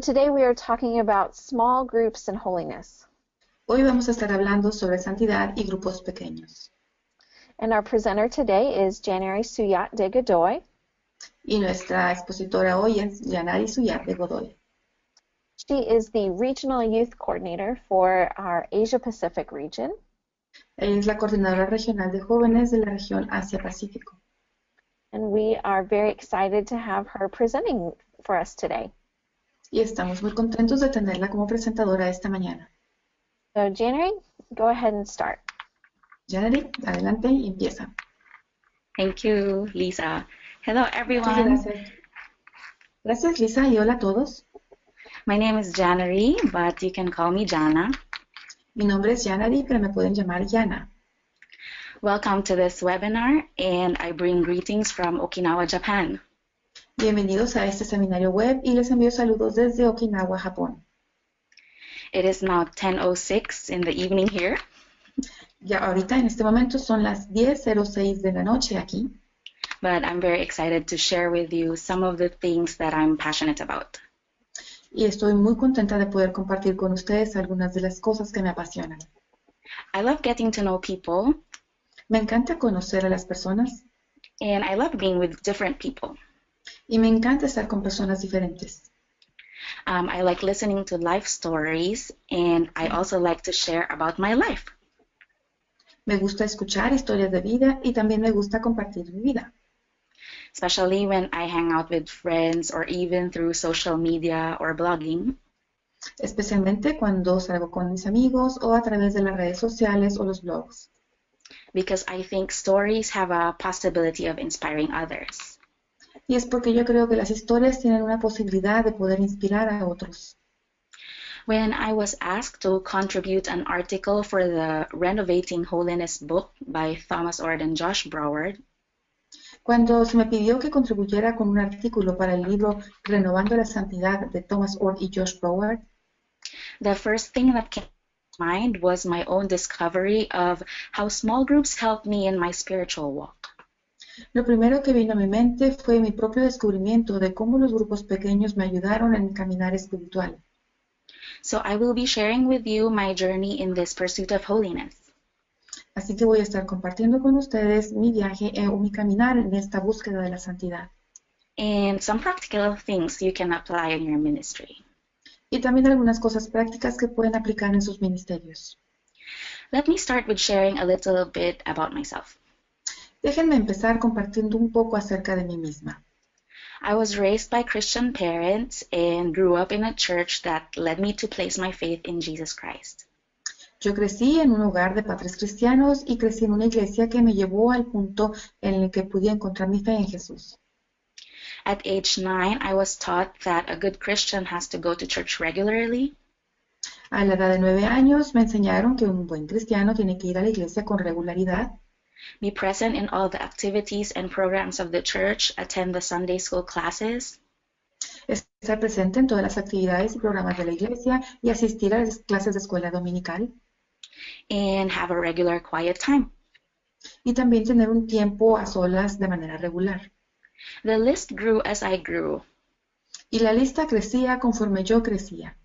Today we are talking about small groups and holiness. Hoy vamos a estar hablando sobre santidad y grupos pequeños. And our presenter today is JNI Suyat de Godoy. Y nuestra expositora hoy es JNI Suyat de Godoy. She is the Regional Youth Coordinator for our Asia Pacific region. Ella es la coordinadora regional de jóvenes de la región Asia-Pacífico. And we are very excited to have her presenting for us today. Y estamos muy contentos de tenerla como presentadora esta mañana. So JNI, go ahead and start. JNI, adelante y empieza. Thank you, Lisa. Hello, everyone. Gracias. Gracias, Lisa, y hola a todos. My name is Janari, but you can call me Jana. Mi nombre es Janari, pero me pueden llamar Jana. Welcome to this webinar, and I bring greetings from Okinawa, Japan. Bienvenidos a este seminario web y les envío saludos desde Okinawa, Japón. It is now 10:06 in the evening here. Ya ahorita en este momento son las 10:06 de la noche aquí. But I'm very excited to share with you some of the things that I'm passionate about. Y estoy muy contenta de poder compartir con ustedes algunas de las cosas que me apasionan. I love getting to know people. Me encanta conocer a las personas. And I love being with different people. Y me encanta estar con personas diferentes. I like listening to life stories, and I also like to share about my life. Me gusta escuchar historias de vida y también me gusta compartir mi vida. Especially when I hang out with friends or even through social media or blogging. Especialmente cuando salgo con mis amigos o a través de las redes sociales o los blogs. Because I think stories have a possibility of inspiring others. Y es porque yo creo que las historias tienen una posibilidad de poder inspirar a otros. When I was asked to contribute an article for the Renovating Holiness book by Thomas Ord and Josh Broward, cuando se me pidió que contribuyera con un artículo para el libro Renovando la Santidad de Thomas Ord y Josh Broward, the first thing that came to mind was my own discovery of how small groups helped me in my spiritual walk. Lo primero que vino a mi mente fue mi propio descubrimiento de cómo los grupos pequeños me ayudaron en mi caminar espiritual. So I will be sharing with you my journey in this pursuit of holiness. Así que voy a estar compartiendo con ustedes mi viaje o mi caminar en esta búsqueda de la santidad. And some practical things you can apply in your ministry. Y también algunas cosas prácticas que pueden aplicar en sus ministerios. Let me start with sharing a little bit about myself. Déjenme empezar compartiendo un poco acerca de mí misma. I was raised by Christian parents and grew up in a church that led me to place my faith in Jesus Christ. Yo crecí en un hogar de padres cristianos y crecí en una iglesia que me llevó al punto en el que pude encontrar mi fe en Jesús. At age 9, I was taught that a good Christian has to go to church regularly. A la edad de 9 años me enseñaron que un buen cristiano tiene que ir a la iglesia con regularidad. Be present in all the activities and programs of the church, attend the Sunday school classes. Estar presente en todas las actividades y programas de la iglesia y asistir a las clases de escuela dominical. And have a regular quiet time. Y también tener un tiempo a solas de manera regular. The list grew as I grew. Y la lista crecía conforme yo crecía.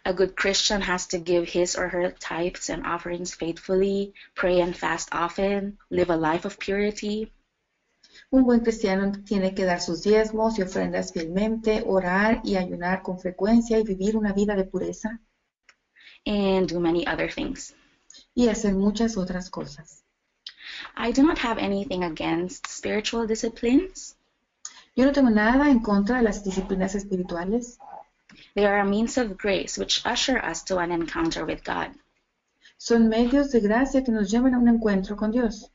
A good Christian has to give his or her tithes and offerings faithfully, pray and fast often, live a life of purity. Un buen cristiano tiene que dar sus diezmos y ofrendas fielmente, orar y ayunar con frecuencia y vivir una vida de pureza. And do many other things. Y hacer muchas otras cosas. I do not have anything against spiritual disciplines. Yo no tengo nada en contra de las disciplinas espirituales. They are a means of grace which usher us to an encounter with God. Son medios de gracia que nos llevan a un encuentro con Dios.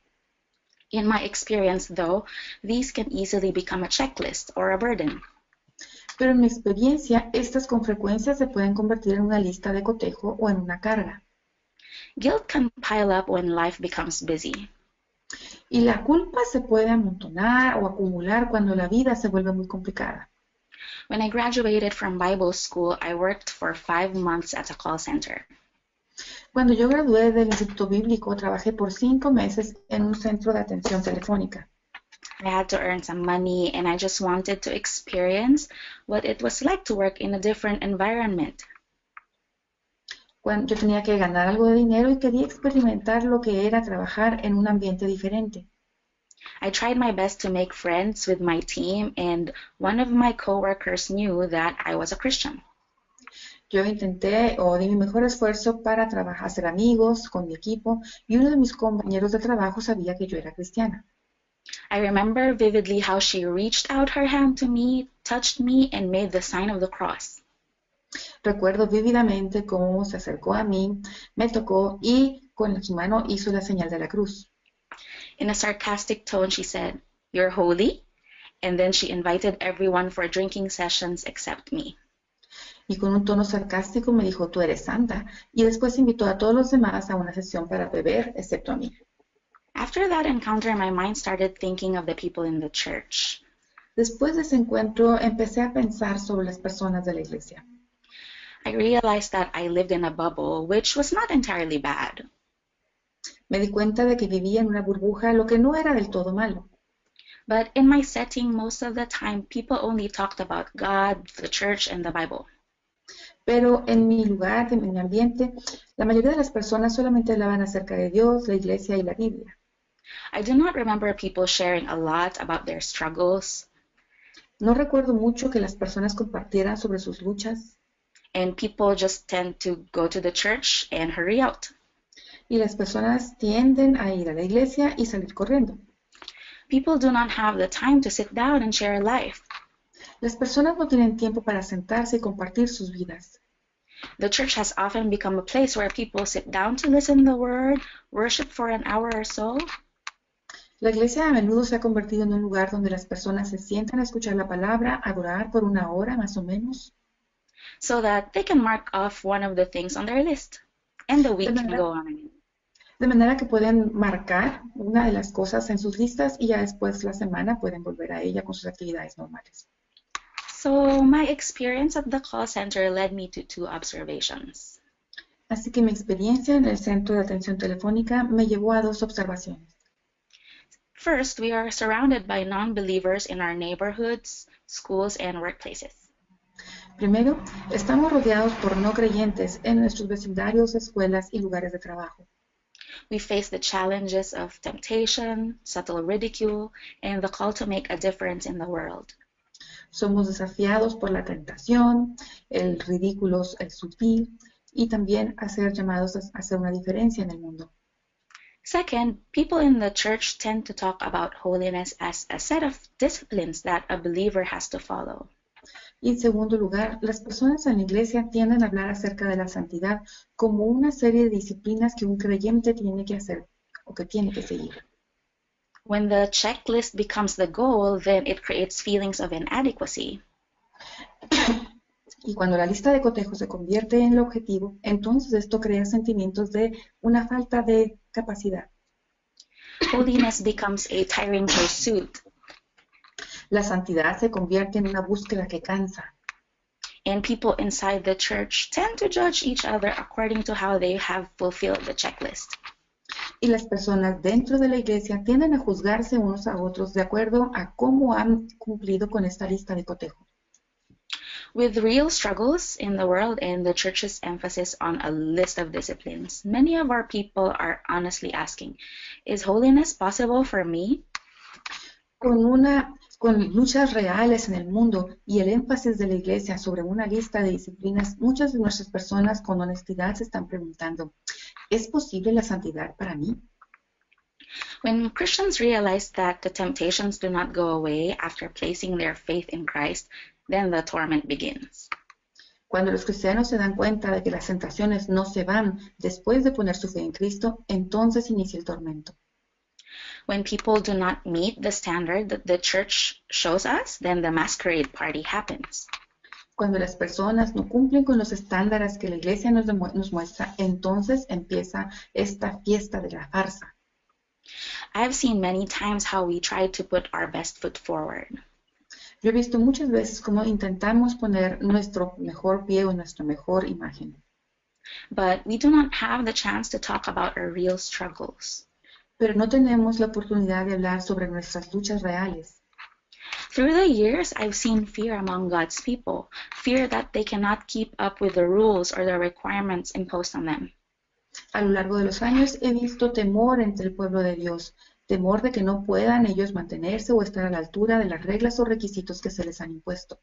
In my experience, though, these can easily become a checklist or a burden. Pero en mi experiencia, estas con frecuencia se pueden convertir en una lista de cotejo o en una carga. Guilt can pile up when life becomes busy. Y la culpa se puede amontonar o acumular cuando la vida se vuelve muy complicada. When I graduated from Bible school, I worked for 5 months at a call center. Cuando yo gradué del Instituto Bíblico, trabajé por 5 meses en un centro de atención telefónica. I had to earn some money, and I just wanted to experience what it was like to work in a different environment. Cuando yo tenía que ganar algo de dinero y quería experimentar lo que era trabajar en un ambiente diferente. I tried my best to make friends with my team, and one of my coworkers knew that I was a Christian. Yo intenté o di mi mejor esfuerzo para trabajar, hacer amigos con mi equipo, y uno de mis compañeros de trabajo sabía que yo era cristiana. I remember vividly how she reached out her hand to me, touched me, and made the sign of the cross. Recuerdo vívidamente cómo se acercó a mí, me tocó y con su mano hizo la señal de la cruz. In a sarcastic tone, she said, "You're holy?" And then she invited everyone for drinking sessions except me. Y con un tono sarcástico me dijo, tú eres santa. Y después invitó a todos los demás a una sesión para beber, excepto a mí. After that encounter, my mind started thinking of the people in the church. Después de ese encuentro, empecé a pensar sobre las personas de la iglesia. I realized that I lived in a bubble, which was not entirely bad. Me di cuenta de que vivía en una burbuja, lo que no era del todo malo. But in my setting, most of the time, people only talked about God, the church, and the Bible. Pero en mi lugar, en mi ambiente, la mayoría de las personas solamente hablaban acerca de Dios, la iglesia y la Biblia. I do not remember people sharing a lot about their struggles. No recuerdo mucho que las personas compartieran sobre sus luchas. And people just tend to go to the church and hurry out. Y las personas tienden a ir a la iglesia y salir corriendo. People do not have the time to sit down and share life. Las personas no tienen tiempo para sentarse y compartir sus vidas. The church has often become a place where people sit down to listen to the word, worship for an hour or so. La iglesia a menudo se ha convertido en un lugar donde las personas se sientan a escuchar la palabra, a adorar por una hora más o menos. So that they can mark off one of the things on their list. And the week can go on. De manera que pueden marcar una de las cosas en sus listas y ya después la semana pueden volver a ella con sus actividades normales. So my experience at the call center led me to two observations. Así que mi experiencia en el centro de atención telefónica me llevó a dos observaciones. First, we are surrounded by non-believers in our neighborhoods, schools, and workplaces. Primero, estamos rodeados por no creyentes en nuestros vecindarios, escuelas y lugares de trabajo. We face the challenges of temptation, subtle ridicule, and the call to make a difference in the world. Somos desafiados por la tentación, el ridículo, el sutil, y también a ser llamados a hacer una diferencia en el mundo. Second, people in the church tend to talk about holiness as a set of disciplines that a believer has to follow. Y en segundo lugar, las personas en la iglesia tienden a hablar acerca de la santidad como una serie de disciplinas que un creyente tiene que hacer o que tiene que seguir. When the checklist becomes the goal, then it creates feelings of inadequacy. Y cuando la lista de cotejos se convierte en el objetivo, entonces esto crea sentimientos de una falta de capacidad. Holiness becomes a tiring pursuit. La santidad se convierte en una búsqueda que cansa. And people inside the church tend to judge each other according to how they have fulfilled the checklist. Y las personas dentro de la iglesia tienden a juzgarse unos a otros de acuerdo a cómo han cumplido con esta lista de cotejo. With real struggles in the world and the church's emphasis on a list of disciplines, many of our people are honestly asking, is holiness possible for me? Con luchas reales en el mundo y el énfasis de la iglesia sobre una lista de disciplinas, muchas de nuestras personas con honestidad se están preguntando, ¿es posible la santidad para mí? When Christians realize that the temptations do not go away after placing their faith in Christ, then the torment begins. Cuando los cristianos se dan cuenta de que las tentaciones no se van después de poner su fe en Cristo, entonces inicia el tormento. When people do not meet the standard that the church shows us, then the masquerade party happens. Cuando las personas no cumplen con los estándares que la iglesia nos muestra, entonces empieza esta fiesta de la farsa. I've seen many times how we try to put our best foot forward. Yo he visto muchas veces cómo intentamos poner nuestro mejor pie o nuestra mejor imagen. But we do not have the chance to talk about our real struggles. pero no tenemos la oportunidad de hablar sobre nuestras luchas reales. Through the years, I've seen fear among God's people, fear that they cannot keep up with the rules or the requirements imposed on them. A lo largo de los años he visto temor entre el pueblo de Dios, temor de que no puedan ellos mantenerse o estar a la altura de las reglas o requisitos que se les han impuesto.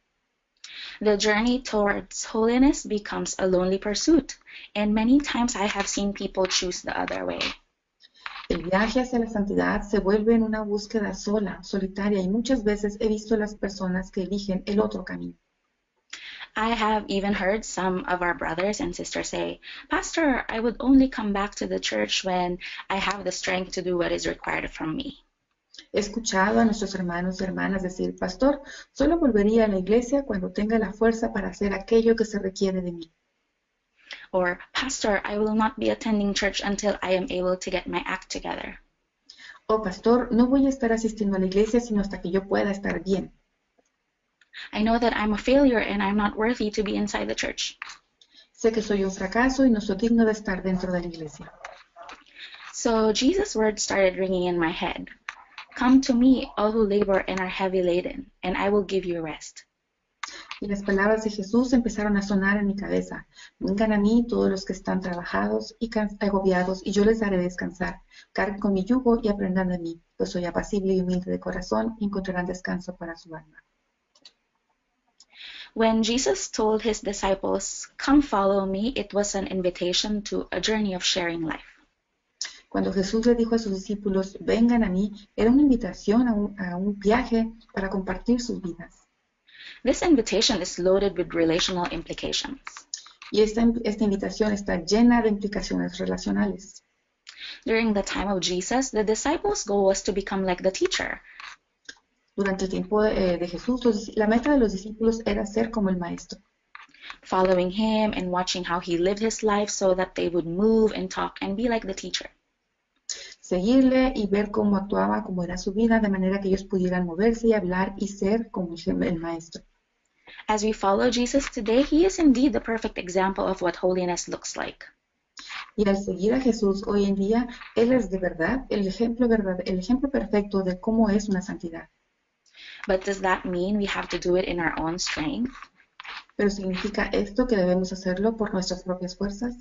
The journey towards holiness becomes a lonely pursuit, and many times I have seen people choose the other way. El viaje hacia la santidad se vuelve en una búsqueda sola, solitaria, y muchas veces he visto a las personas que eligen el otro camino. I have even heard some of our brothers and sisters say, "Pastor, I would only come back to the church when I have the strength to do what is required from me." He escuchado a nuestros hermanos y hermanas decir, Pastor, solo volvería a la iglesia cuando tenga la fuerza para hacer aquello que se requiere de mí. Or, "Pastor, I will not be attending church until I am able to get my act together." O Pastor, no voy a estar asistiendo a la iglesia sino hasta que yo pueda estar bien. "I know that I'm a failure and I'm not worthy to be inside the church." Sé que soy un fracaso y no soy digno de estar dentro de la iglesia. So Jesus' words started ringing in my head. "Come to me, all who labor and are heavy laden, and I will give you rest." Y las palabras de Jesús empezaron a sonar en mi cabeza. Vengan a mí todos los que están trabajados y agobiados, y yo les haré descansar. Carguen con mi yugo y aprendan de mí, pues soy apacible y humilde de corazón, y encontrarán descanso para su alma. When Jesus told his disciples, "Come follow me," it was an invitation to a journey of sharing life. Cuando Jesús le dijo a sus discípulos, vengan a mí, era una invitación a un viaje para compartir sus vidas. This invitation is loaded with relational implications. Y esta invitación está llena de implicaciones relacionales. During the time of Jesus, the disciples' goal was to become like the teacher. Durante el tiempo de Jesús, la meta de los discípulos era ser como el maestro. Following him and watching how he lived his life so that they would move and talk and be like the teacher. Seguirle y ver cómo actuaba, cómo era su vida, de manera que ellos pudieran moverse y hablar y ser como el maestro. As we follow Jesus today, he is indeed the perfect example of what holiness looks like. Y al seguir a Jesús hoy en día, Él es de verdad el ejemplo perfecto de cómo es una santidad. But does that mean we have to do it in our own strength? Pero ¿significa esto que debemos hacerlo por nuestras propias fuerzas?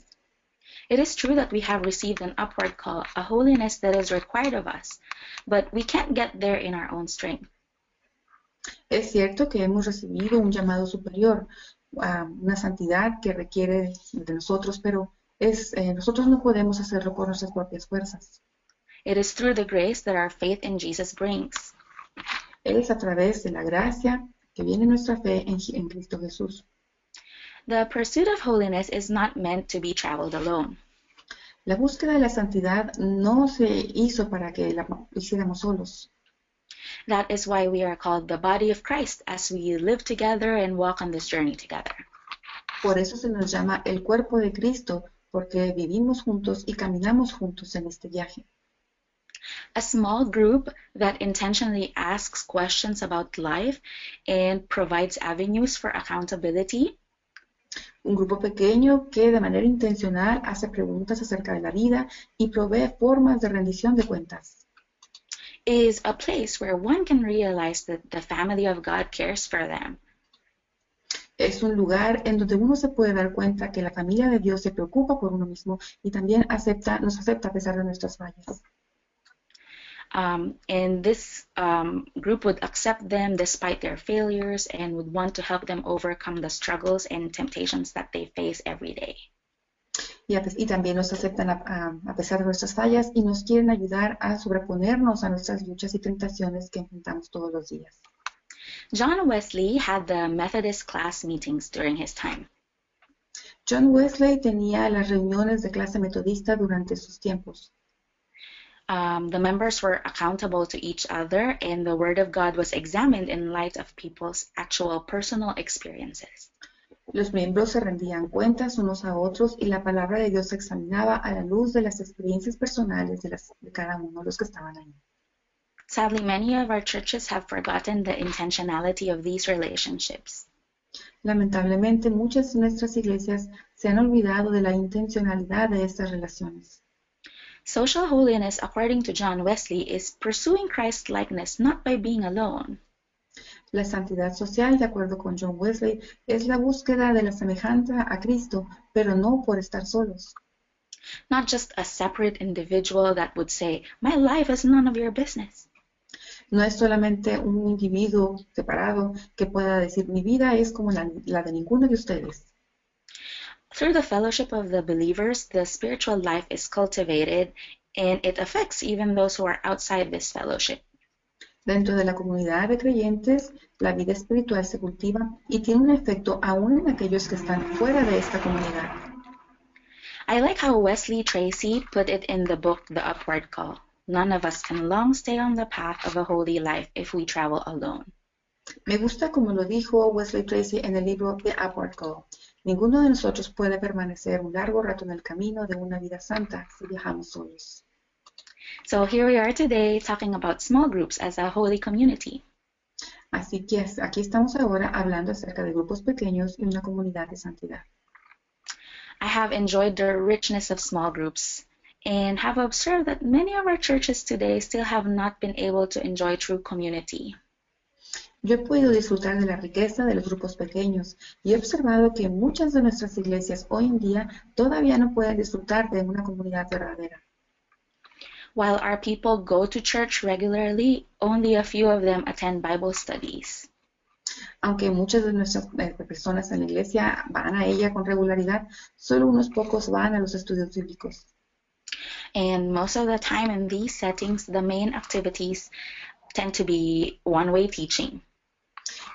It is true that we have received an upward call, a holiness that is required of us, but we can't get there in our own strength. Es cierto que hemos recibido un llamado superior, una santidad que requiere de nosotros, pero nosotros no podemos hacerlo por nuestras propias fuerzas. It is through the grace that our faith in Jesus brings. Es a través de la gracia que viene nuestra fe en Cristo Jesús. The pursuit of holiness is not meant to be traveled alone. La búsqueda de la santidad no se hizo para que la hiciéramos solos. That is why we are called the body of Christ as we live together and walk on this journey together. Por eso se nos llama el cuerpo de Cristo, porque vivimos juntos y caminamos juntos en este viaje. A small group that intentionally asks questions about life and provides avenues for accountability. Un grupo pequeño que de manera intencional hace preguntas acerca de la vida y provee formas de rendición de cuentas. Is a place where one can realize that the family of God cares for them. Es un lugar en donde uno se puede dar cuenta que la familia de Dios se preocupa por uno mismo y también nos acepta a pesar de nuestras fallas. And this group would accept them despite their failures and would want to help them overcome the struggles and temptations that they face every day. Y también nos aceptan a pesar de nuestras fallas y nos quieren ayudar a sobreponernos a nuestras luchas y tentaciones que enfrentamos todos los días. John Wesley had the Methodist class meetings during his time. John Wesley tenía las reuniones de clase metodista durante sus tiempos. The members were accountable to each other, and the Word of God was examined in light of people's actual personal experiences. Los miembros se rendían cuentas unos a otros y la palabra de Dios se examinaba a la luz de las experiencias personales de cada uno de los que estaban ahí. Sadly, many of our churches have forgotten the intentionality of these relationships. Lamentablemente, muchas de nuestras iglesias se han olvidado de la intencionalidad de estas relaciones. Social holiness, according to John Wesley, is pursuing Christ likeness not by being alone. La santidad social, de acuerdo con John Wesley, es la búsqueda de la semejanza a Cristo, pero no por estar solos. Not just a separate individual that would say, "My life is none of your business." No es solamente un individuo separado que pueda decir, mi vida es como la de ninguno de ustedes. Through the fellowship of the believers, the spiritual life is cultivated, and it affects even those who are outside this fellowship. Dentro de la comunidad de creyentes, la vida espiritual se cultiva y tiene un efecto aún en aquellos que están fuera de esta comunidad. I like how Wesley Tracy put it in the book, The Upward Call. None of us can long stay on the path of a holy life if we travel alone. Me gusta como lo dijo Wesley Tracy en el libro The Upward Call. Ninguno de nosotros puede permanecer un largo rato en el camino de una vida santa si viajamos solos. So here we are today talking about small groups as a holy community. Así que aquí estamos ahora hablando acerca de grupos pequeños y una comunidad de santidad. I have enjoyed the richness of small groups and have observed that many of our churches today still have not been able to enjoy true community. Yo he podido disfrutar de la riqueza de los grupos pequeños y he observado que muchas de nuestras iglesias hoy en día todavía no pueden disfrutar de una comunidad verdadera. While our people go to church regularly, only a few of them attend Bible studies. Aunque muchas de nuestras personas en la iglesia van a ella con regularidad, solo unos pocos van a los estudios bíblicos. And most of the time in these settings, the main activities tend to be one-way teaching.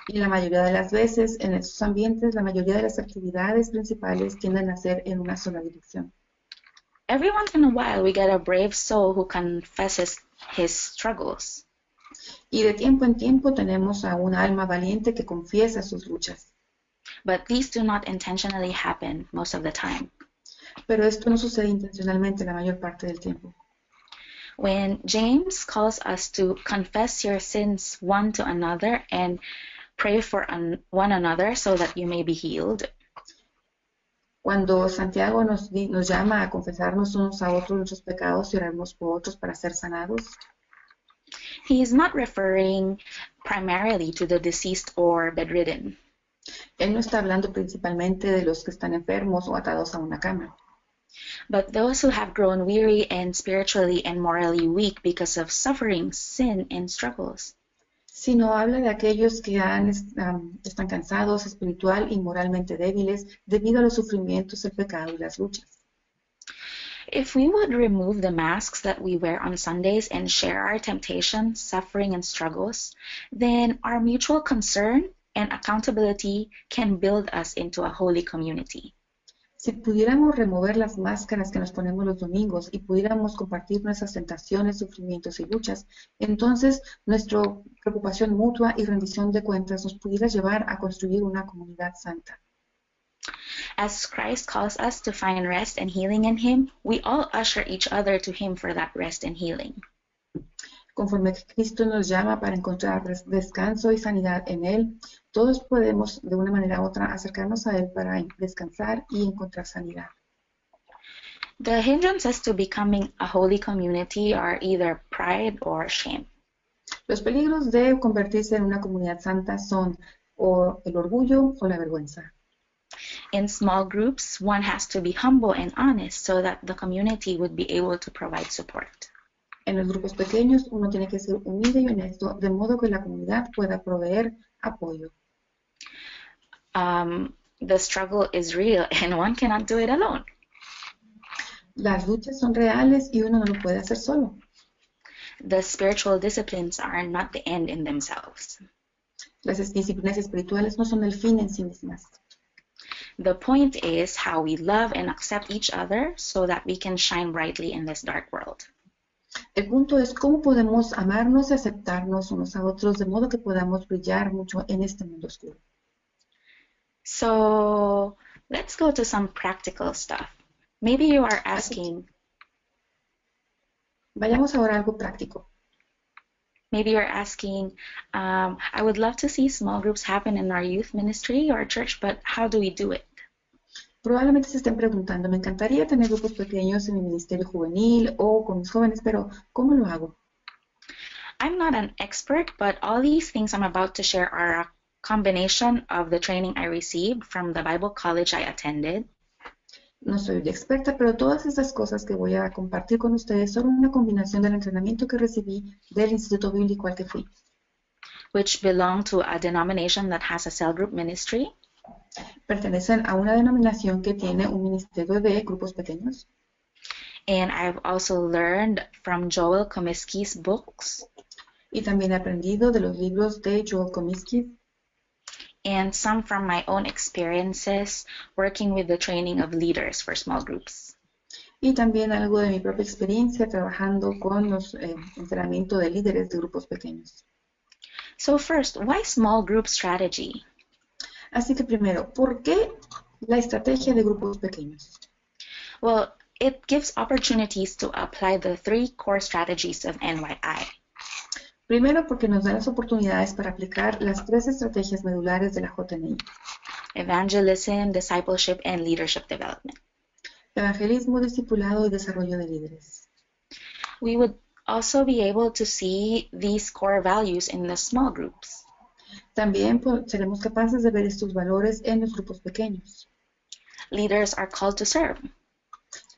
Y la mayoría de las veces, en estos ambientes, la mayoría de las actividades principales tienden a ser en una sola dirección. Every once in a while, we get a brave soul who confesses his struggles. Y de tiempo en tiempo tenemos a una alma valiente que confiesa sus luchas. But these do not intentionally happen most of the time. Pero esto no sucede intencionalmente la mayor parte del tiempo. When James calls us to confess your sins one to another and pray for one another so that you may be healed, Cuando Santiago nos llama a confesarnos unos a otros nuestros pecados y orarnos por otros para ser sanados, he is not referring primarily to the deceased or bedridden. él no está hablando principalmente de los que están enfermos o atados a una cama, But those who have grown weary and spiritually and morally weak because of suffering, sin, and struggles. sino habla de aquellos que están cansados espiritual y moralmente débiles debido a los sufrimientos, el pecado y las luchas. If we would remove the masks that we wear on Sundays and share our temptations, suffering, and struggles, then our mutual concern and accountability can build us into a holy community. Si pudiéramos remover las máscaras que nos ponemos los domingos y pudiéramos compartir nuestras tentaciones, sufrimientos y luchas, entonces nuestra preocupación mutua y rendición de cuentas nos pudiera llevar a construir una comunidad santa. As Christ calls us to find rest and healing in Him, we all usher each other to Him for that rest and healing. Conforme Cristo nos llama para encontrar descanso y sanidad en Él, todos podemos de una manera u otra acercarnos a Él para descansar y encontrar sanidad. The hindrances to becoming a holy community are either pride or shame. Los peligros de convertirse en una comunidad santa son o el orgullo o la vergüenza. In small groups, one has to be humble and honest so that the community would be able to provide support. En los grupos pequeños, uno tiene que ser humilde y honesto, de modo que la comunidad pueda proveer apoyo. The struggle is real and one cannot do it alone. Las luchas son reales y uno no lo puede hacer solo. The spiritual disciplines are not the end in themselves. Las disciplinas espirituales no son el fin en sí mismas. The point is how we love and accept each other so that we can shine brightly in this dark world. El punto es cómo podemos amarnos y aceptarnos unos a otros de modo que podamos brillar mucho en este mundo oscuro. So let's go to some practical stuff. Maybe you are asking, Vayamos ahora a algo práctico. maybe you're asking, I would love to see small groups happen in our youth ministry or church, but how do we do it? Probablemente se estén preguntando, me encantaría tener grupos pequeños en mi ministerio juvenil o con mis jóvenes, pero ¿cómo lo hago? I'm not an expert, but all these things I'm about to share are a combination of the training I received from the Bible college I attended, No soy experta, pero todas estas cosas que voy a compartir con ustedes son una combinación del entrenamiento que recibí del instituto bíblico al que fui. which belong to a denomination that has a cell group ministry, Pertenecen a una denominación que tiene un ministerio de grupos pequeños. and I've also learned from Joel Comiskey's books Y también he aprendido de los libros de Joel Comiskey and some from my own experiences working with the training of leaders for small groups. y también algo de mi propia experiencia trabajando con los entrenamiento de líderes de grupos pequeños. So first, why small group strategy? Así que primero, ¿por qué la estrategia de grupos pequeños? Well, it gives opportunities to apply the 3 core strategies of NYI. Primero, porque nos da las oportunidades para aplicar las 3 estrategias medulares de la JNI. Evangelism, discipleship, and leadership development. Evangelismo, discipulado y desarrollo de líderes. We would also be able to see these core values in the small groups. También seremos capaces de ver estos valores en los grupos pequeños. Leaders are called to serve.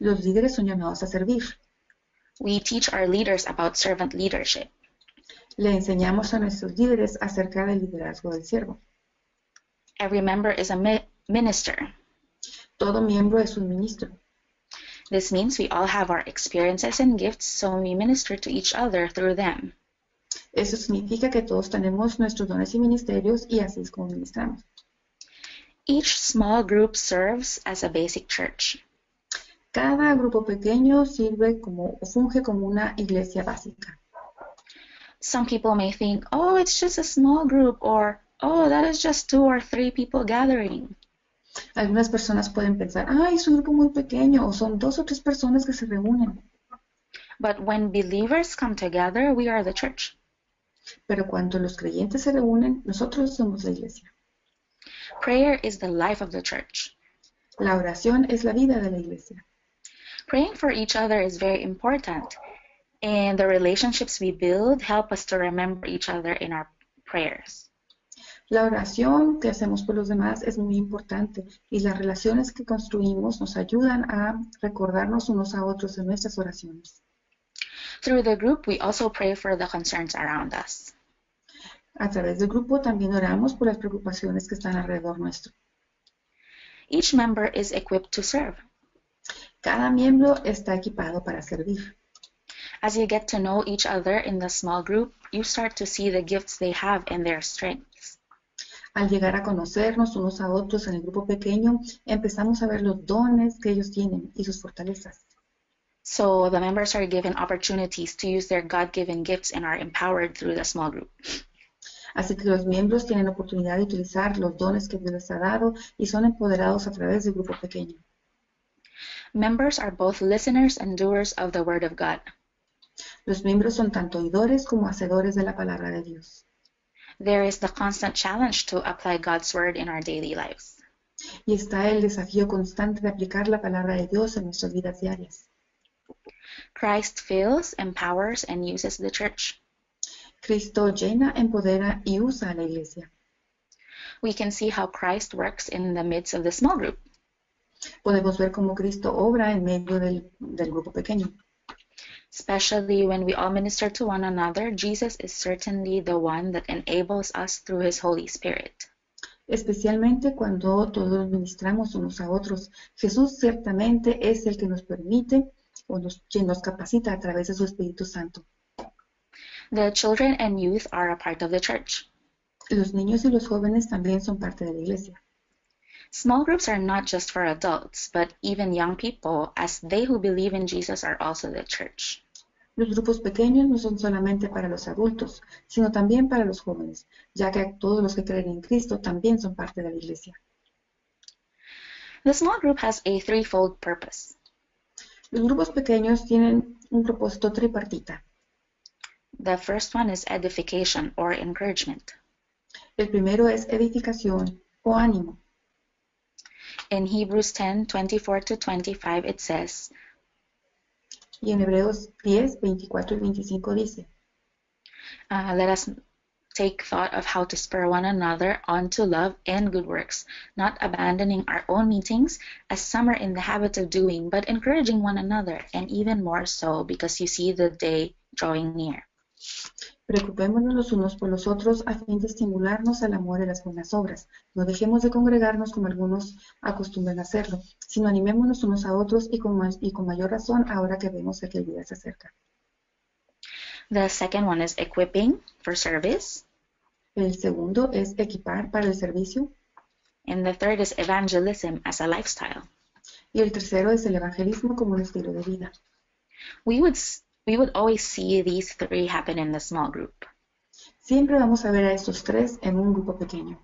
Los líderes son llamados a servir. We teach our leaders about servant leadership. Le enseñamos a nuestros líderes acerca del liderazgo del siervo. Every member is a minister. Todo miembro es un ministro. This means we all have our experiences and gifts, so we minister to each other through them. Eso significa que todos tenemos nuestros dones y ministerios y así es como ministramos. Each small group serves as a basic church. Cada grupo pequeño sirve como o funge como una iglesia básica. Some people may think, oh, it's just a small group, or oh, that is just 2 or 3 people gathering. Algunas personas pueden pensar, es un grupo muy pequeño o son 2 o 3 personas que se reúnen. But when believers come together, we are the church. Pero cuando los creyentes se reúnen, nosotros somos la iglesia. Prayer is the life of the church. La oración es la vida de la iglesia. Praying for each other is very important, and the relationships we build help us to remember each other in our prayers. La oración que hacemos por los demás es muy importante y las relaciones que construimos nos ayudan a recordarnos unos a otros en nuestras oraciones. Through the group, we also pray for the concerns around us. A través del grupo también oramos por las preocupaciones que están alrededor nuestro. Each member is equipped to serve. Cada miembro está equipado para servir. As you get to know each other in the small group, you start to see the gifts they have and their strengths. Al llegar a conocernos unos a otros en el grupo pequeño, empezamos a ver los dones que ellos tienen y sus fortalezas. So the members are given opportunities to use their God-given gifts and are empowered through the small group. Así que los miembros tienen oportunidad de utilizar los dones que Dios les ha dado y son empoderados a través del grupo pequeño. Members are both listeners and doers of the Word of God. Los miembros son tanto oidores como hacedores de la palabra de Dios. There is the constant challenge to apply God's Word in our daily lives. Y está el desafío constante de aplicar la palabra de Dios en nuestras vidas diarias. Christ fills, empowers, and uses the church. Cristo llena, empodera y usa a la iglesia. We can see how Christ works in the midst of the small group. Podemos ver cómo Cristo obra en medio del grupo pequeño. Especially when we all minister to one another, Jesus is certainly the one that enables us through His Holy Spirit. Especialmente cuando todos ministramos unos a otros. Jesús ciertamente es el que nos permite o quien nos capacita a través de su Espíritu Santo. The children and youth are a part of the church. Los niños y los jóvenes también son parte de la iglesia. Small groups are not just for adults, but even young people, as they who believe in Jesus are also the church. Los grupos pequeños no son solamente para los adultos, sino también para los jóvenes, ya que todos los que creen en Cristo también son parte de la iglesia. The small group has a threefold purpose. Los grupos pequeños tienen un propósito tripartita. The first one is edification or encouragement. El primero es edificación o ánimo. In Hebrews 10:24-25 it says, Y en Hebreos 10, 24 y 25 dice, let us take thought of how to spur one another on to love and good works, not abandoning our own meetings, as some are in the habit of doing, but encouraging one another, and even more so because you see the day drawing near. preocupémonos los unos por los otros a fin de estimularnos al amor y las buenas obras. No dejemos de congregarnos como algunos acostumbran a hacerlo, sino animémonos unos a otros y con mayor razón ahora que vemos que el día se acerca. The second one is equipping for service. El segundo es equipar para el servicio. And the third is evangelism as a lifestyle. Y el tercero es el evangelismo como un estilo de vida. We would always see these three happen in the small group. Siempre vamos a ver a estos tres en un grupo pequeño.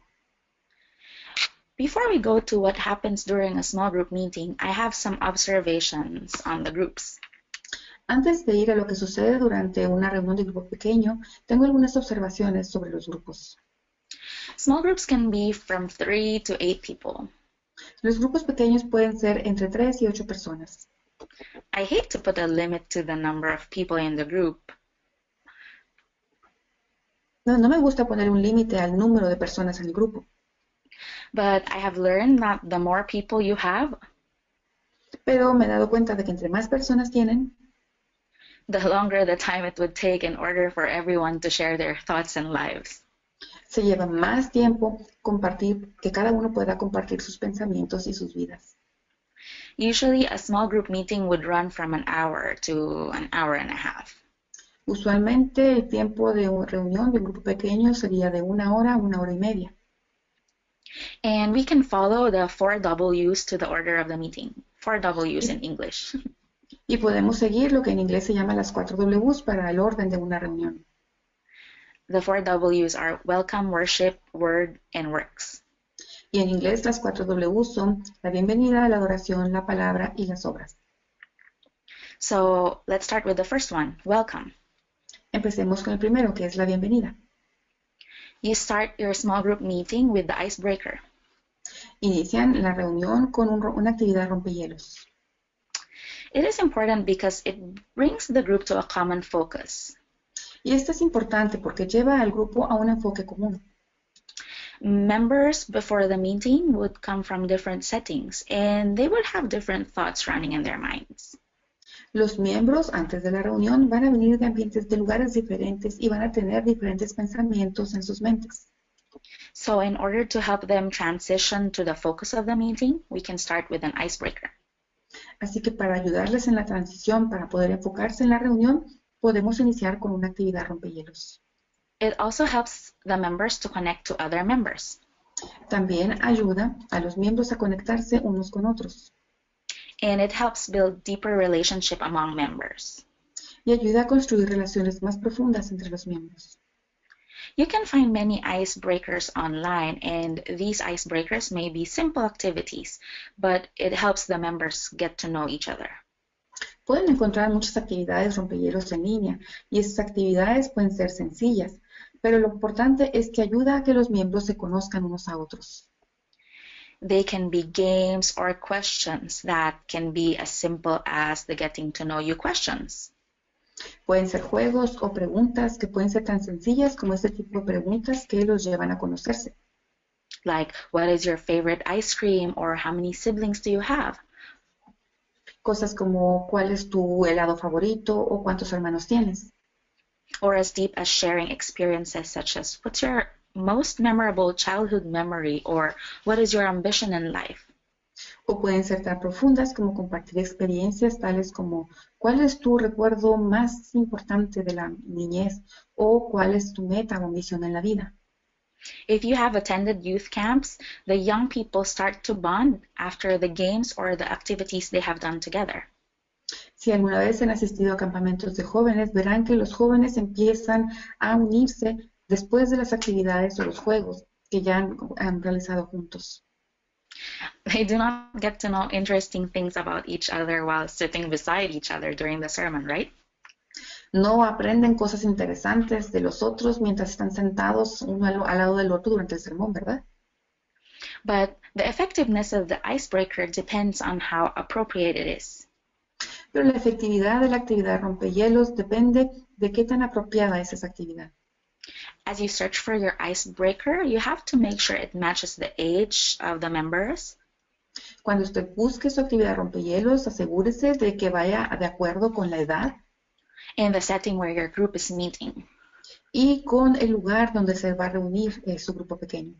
Before we go to what happens during a small group meeting, I have some observations on the groups. Antes de ir a lo que sucede durante una reunión de grupo pequeño, tengo algunas observaciones sobre los grupos. Small groups can be from 3 to 8 people. Los grupos pequeños pueden ser entre 3 y 8 personas. I hate to put a limit to the number of people in the group. No me gusta poner un límite al número de personas en el grupo. But I have learned that the more people you have, Pero me he dado cuenta de que entre más personas tienen, the longer the time it would take in order for everyone to share their thoughts and lives. se lleva más tiempo compartir, que cada uno pueda compartir sus pensamientos y sus vidas. Usually, a small group meeting would run from an hour to an hour and a half. Usualmente el tiempo de una reunión de un grupo pequeño sería de 1 hora a 1 hora y media. And we can follow the 4 W's to the order of the meeting. 4 W's in English. Y podemos seguir lo que en inglés se llama las 4 W's para el orden de una reunión. The 4 W's are welcome, worship, word, and works. Y en inglés las 4 W's son la bienvenida, la adoración, la palabra y las obras. So let's start with the first one, welcome. Empecemos con el primero, que es la bienvenida. You start your small group meeting with the icebreaker. Inician la reunión con una actividad rompehielos. It is important because it brings the group to a common focus. Y esto es importante porque lleva al grupo a un enfoque común. Members before the meeting would come from different settings and they would have different thoughts running in their minds. Los miembros antes de la reunión van a venir de ambientes de lugares diferentes y van a tener diferentes pensamientos en sus mentes. So in order to help them transition to the focus of the meeting, we can start with an icebreaker. Así que para ayudarles en la transición, para poder enfocarse en la reunión, podemos iniciar con una actividad rompehielos. It also helps the members to connect to other members. También ayuda a los miembros a conectarse unos con otros. And it helps build deeper relationship among members. Y ayuda a construir relaciones más profundas entre los miembros. You can find many icebreakers online, and these icebreakers may be simple activities, but it helps the members get to know each other. Pueden encontrar muchas actividades rompehielos en línea, y esas actividades pueden ser sencillas, pero lo importante es que ayuda a que los miembros se conozcan unos a otros. They can be games or questions that can be as simple as the getting to know you questions. Pueden ser juegos o preguntas que pueden ser tan sencillas como este tipo de preguntas que los llevan a conocerse. Like, what is your favorite ice cream, or how many siblings do you have? Cosas como ¿cuál es tu helado favorito? O ¿cuántos hermanos tienes? Or as deep as sharing experiences such as, what's your most memorable childhood memory, or what is your ambition in life? O pueden ser tan profundas como compartir experiencias tales como ¿cuál es tu recuerdo más importante de la niñez? O ¿cuál es tu meta o ambición en la vida? If you have attended youth camps, the young people start to bond after the games or the activities they have done together. Si alguna vez han asistido a campamentos de jóvenes, verán que los jóvenes empiezan a unirse después de las actividades o los juegos que ya han realizado juntos. They do not get to know interesting things about each other while sitting beside each other during the sermon, right? No aprenden cosas interesantes de los otros mientras están sentados uno al lado del otro durante el sermón, ¿verdad? But the effectiveness of the icebreaker depends on how appropriate it is. Pero la efectividad de la actividad rompehielos depende de qué tan apropiada es esa actividad. As you search for your icebreaker, you have to make sure it matches the age of the members. Cuando usted busque su actividad rompehielos, asegúrese de que vaya de acuerdo con la edad In the setting where your group is meeting. y con el lugar donde se va a reunir su grupo pequeño.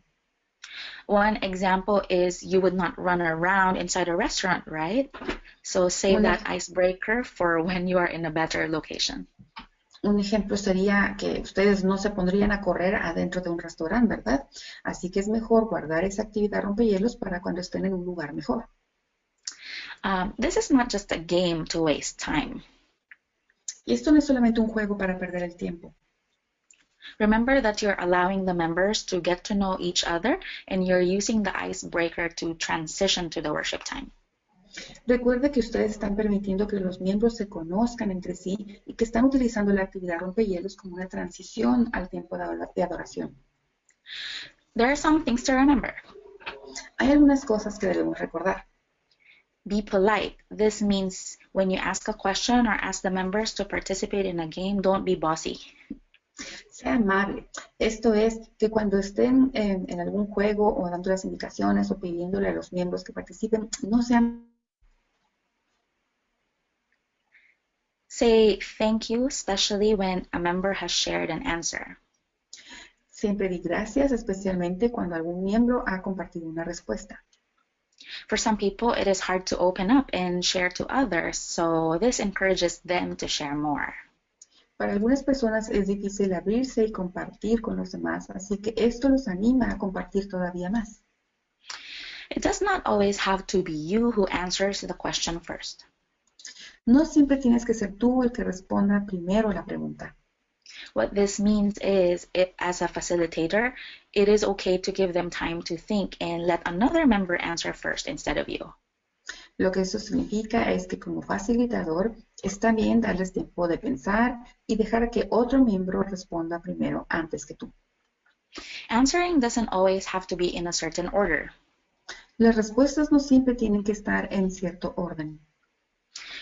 One example is you would not run around inside a restaurant, right? So save that icebreaker for when you are in a better location. Un ejemplo sería que ustedes no se pondrían a correr adentro de un restaurante, ¿verdad? Así que es mejor guardar esa actividad rompehielos para cuando estén en un lugar mejor. This is not just a game to waste time. Y esto no es solamente un juego para perder el tiempo. Remember that you're allowing the members to get to know each other and you're using the icebreaker to transition to the worship time. Recuerde que ustedes están permitiendo que los miembros se conozcan entre sí y que están utilizando la actividad rompehielos como una transición al tiempo de adoración. There are some things to remember. Hay algunas cosas que debemos recordar. Be polite. This means when you ask a question or ask the members to participate in a game, don't be bossy. Sea amable. Esto es que cuando estén en algún juego o dando las indicaciones o pidiéndole a los miembros que participen, no sean... Say thank you, especially when a member has shared an answer. Siempre di gracias, especialmente cuando algún miembro ha compartido una respuesta. For some people, it is hard to open up and share to others, so this encourages them to share more. Para algunas personas es difícil abrirse y compartir con los demás, así que esto los anima a compartir todavía más. It does not always have to be you who answers the question first. No siempre tienes que ser tú el que responda primero la pregunta. What this means is, if, as a facilitator, it is okay to give them time to think and let another member answer first instead of you. Lo que eso significa es que como facilitador está bien darles tiempo de pensar y dejar que otro miembro responda primero antes que tú. Answering doesn't always have to be in a certain order. Las respuestas no siempre tienen que estar en cierto orden.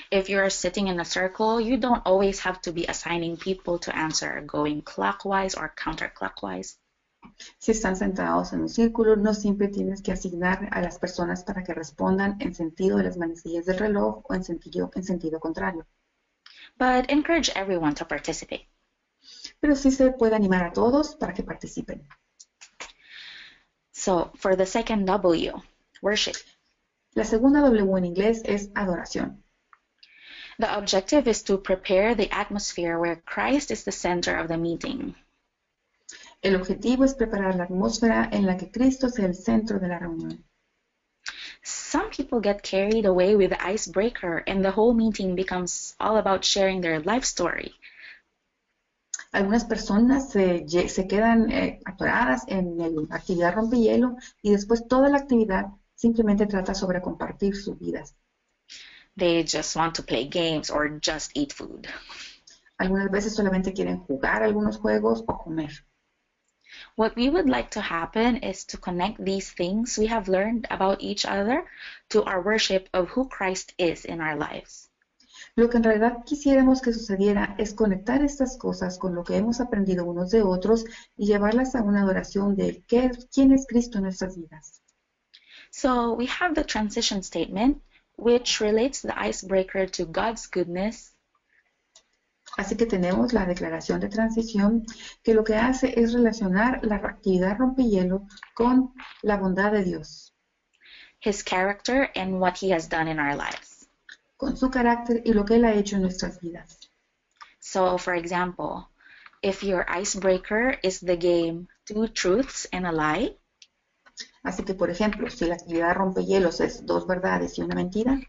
If you're sitting in a circle, you don't always have to be assigning people to answer, going clockwise or counterclockwise. Si están sentados en un círculo, no siempre tienes que asignar a las personas para que respondan en sentido de las manecillas del reloj o en sentido contrario. But encourage everyone to participate. Pero sí se puede animar a todos para que participen. So, for the second W, worship. La segunda W en inglés es adoración. The objective is to prepare the atmosphere where Christ is the center of the meeting. El objetivo es preparar la atmósfera en la que Cristo sea el centro de la reunión. Some people get carried away with the icebreaker and the whole meeting becomes all about sharing their life story. Algunas personas se quedan atoradas en la actividad rompehielo y después toda la actividad simplemente trata sobre compartir sus vidas. They just want to play games or just eat food. Algunas veces solamente quieren jugar algunos juegos o comer. What we would like to happen is to connect these things we have learned about each other to our worship of who Christ is in our lives. Lo que en realidad quisiéramos que sucediera es conectar estas cosas con lo que hemos aprendido unos de otros y llevarlas a una adoración de quién es Cristo en nuestras vidas. So we have the transition statement, which relates the icebreaker to God's goodness. Así que tenemos la declaración de transición que lo que hace es relacionar la actividad rompehielo con la bondad de Dios, His character and what He has done in our lives. con su carácter y lo que Él ha hecho en nuestras vidas. So, for example, if your icebreaker is the game Two Truths and a Lie, Así que, por ejemplo, si la actividad rompehielos es 2 verdades y una mentira,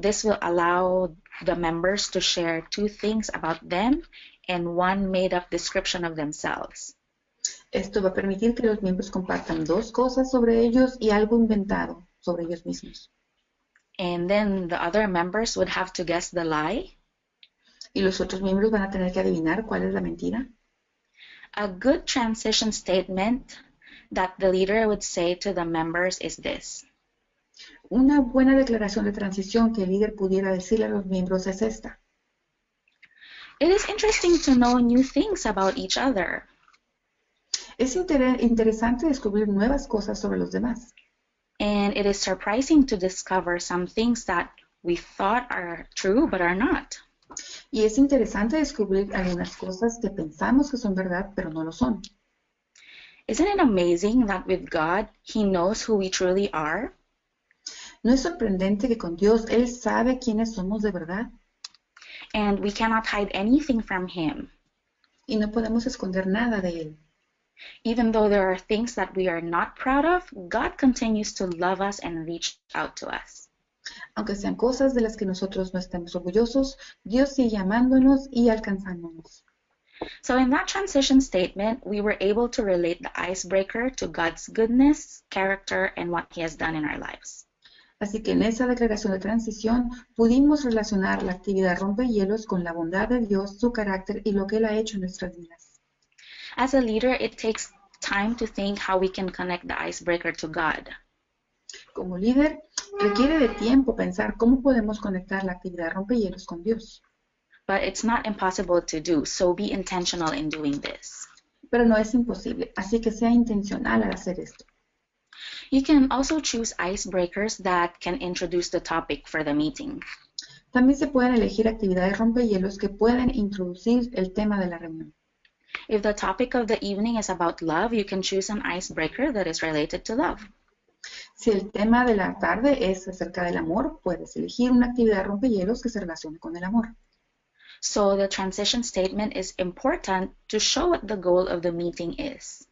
this will allow the members to share 2 things about them and 1 made-up description of themselves. esto va a permitir que los miembros compartan 2 cosas sobre ellos y algo inventado sobre ellos mismos. And then the other members would have to guess the lie. Y los otros miembros van a tener que adivinar cuál es la mentira. A good transition statement that the leader would say to the members is this. Una buena declaración de transición que el líder pudiera decirle a los miembros es esta. It is interesting to know new things about each other. Es interesante descubrir nuevas cosas sobre los demás. And it is surprising to discover some things that we thought are true but are not. Y es interesante descubrir algunas cosas que pensamos que son verdad, pero no lo son. Isn't it amazing that with God, He knows who we truly are? ¿No es sorprendente que con Dios Él sabe quiénes somos de verdad? And we cannot hide anything from Him. Y no podemos esconder nada de Él. Even though there are things that we are not proud of, God continues to love us and reach out to us. Aunque sean cosas de las que nosotros no estemos orgullosos, Dios sigue amándonos y alcanzándonos. So in that transition statement, we were able to relate the icebreaker to God's goodness, character, and what He has done in our lives. Así que en esa declaración de transición pudimos relacionar la actividad rompehielos con la bondad de Dios, su carácter y lo que Él ha hecho en nuestras vidas. As a leader, it takes time to think how we can connect the icebreaker to God. Como líder, requiere de tiempo pensar cómo podemos conectar la actividad rompehielos con Dios. But it's not impossible to do, so be intentional in doing this. Pero no es imposible, así que sea intencional al hacer esto. You can also choose icebreakers that can introduce the topic for the meeting. También se pueden elegir actividades rompehielos que pueden introducir el tema de la reunión. If the topic of the evening is about love, you can choose an icebreaker that is related to love. Si el tema de la tarde es acerca del amor, puedes elegir una actividad rompehielos que se relacione con el amor. So the transition statement is important to show what the goal of the meeting is.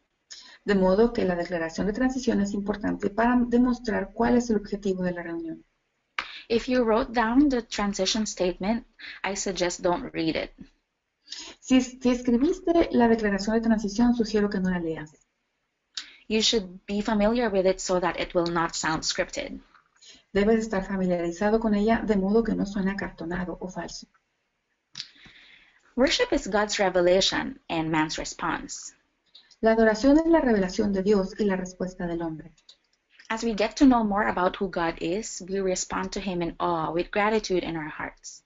De modo que la declaración de transición es importante para demostrar cuál es el objetivo de la reunión. If you wrote down the transition statement, I suggest don't read it. Si escribiste la declaración de transición, sugiero que no la leas. You should be familiar with it so that it will not sound scripted. Debes estar familiarizado con ella de modo que no suene acartonado o falso. Worship is God's revelation and man's response. La adoración es la revelación de Dios y la respuesta del hombre. As we get to know more about who God is, we respond to Him in awe with gratitude in our hearts.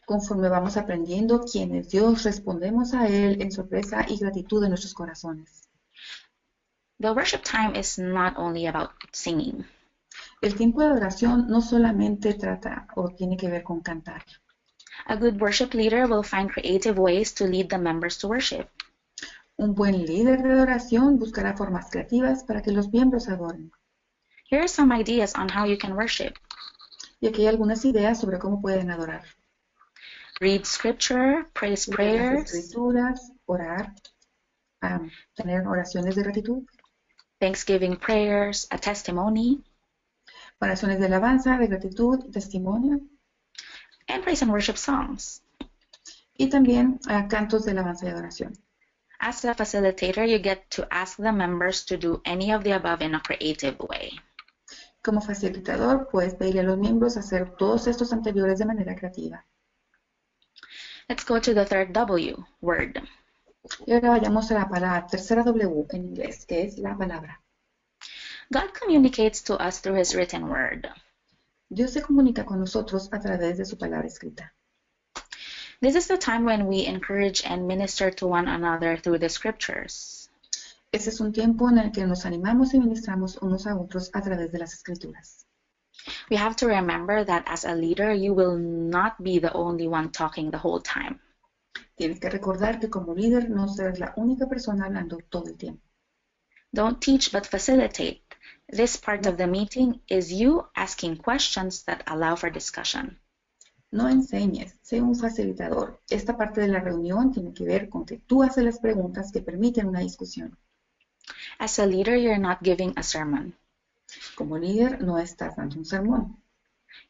Conforme vamos aprendiendo quién es Dios, respondemos a Él en sorpresa y gratitud en nuestros corazones. The worship time is not only about singing. El tiempo de adoración no solamente trata o tiene que ver con cantar. A good worship leader will find creative ways to lead the members to worship. Un buen líder de adoración buscará formas creativas para que los miembros adoren. Here are some ideas on how you can worship. Y aquí hay algunas ideas sobre cómo pueden adorar. Read scripture, praise Las prayers, escrituras, orar, tener oraciones de gratitud, thanksgiving prayers, a testimony, oraciones de alabanza, de gratitud, testimonio, and praise and worship songs. y también cantos de alabanza y adoración. As a facilitator, you get to ask the members to do any of the above in a creative way. Como facilitador, puedes pedirle a los miembros hacer todos estos anteriores de manera creativa. Let's go to the third W, word. Y ahora vayamos a la tercera W en inglés, que es la palabra. God communicates to us through His written word. Dios se comunica con nosotros a través de su palabra escrita. This is the time when we encourage and minister to one another through the scriptures. Ese es un tiempo en el que nos animamos y ministramos unos a otros a través de las escrituras. We have to remember that as a leader, you will not be the only one talking the whole time. Tienes que recordar que como líder no serás la única persona hablando todo el tiempo. Don't teach but facilitate. This part of the meeting is you asking questions that allow for discussion. No enseñes, sé un facilitador. Esta parte de la reunión tiene que ver con que tú haces las preguntas que permiten una discusión. As a leader, you're not giving a sermon. Como líder no estás dando un sermón.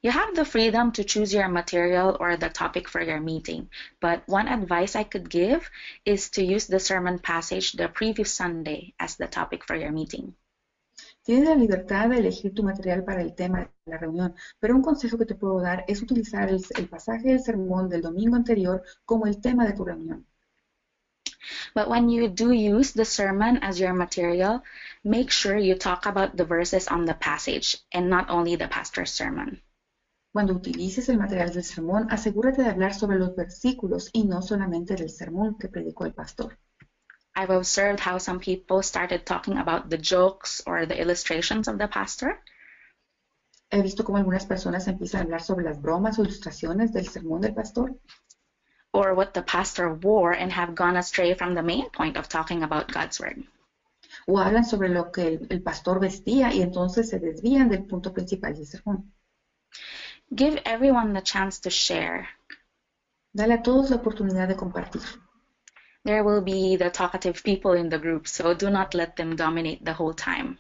You have the freedom to choose your material or the topic for your meeting, but one advice I could give is to use the sermon passage the previous Sunday as the topic for your meeting. Tienes la libertad de elegir tu material para el tema de la reunión, pero un consejo que te puedo dar es utilizar el pasaje del sermón del domingo anterior como el tema de tu reunión. But when you do use the sermon as your material, make sure you talk about the verses on the passage and not only the pastor's sermon. Cuando utilices el material del sermón, asegúrate de hablar sobre los versículos y no solamente del sermón que predicó el pastor. I've observed how some people started talking about the jokes or the illustrations of the pastor. He visto cómo algunas personas empiezan a hablar sobre las bromas o ilustraciones del sermón del pastor, Or what the pastor wore and have gone astray from the main point of talking about God's word. o hablan sobre lo que el pastor vestía y entonces se desvían del punto principal del sermón. Give everyone the chance to share. Dale a todos la oportunidad de compartir. There will be the talkative people in the group, so do not let them dominate the whole time.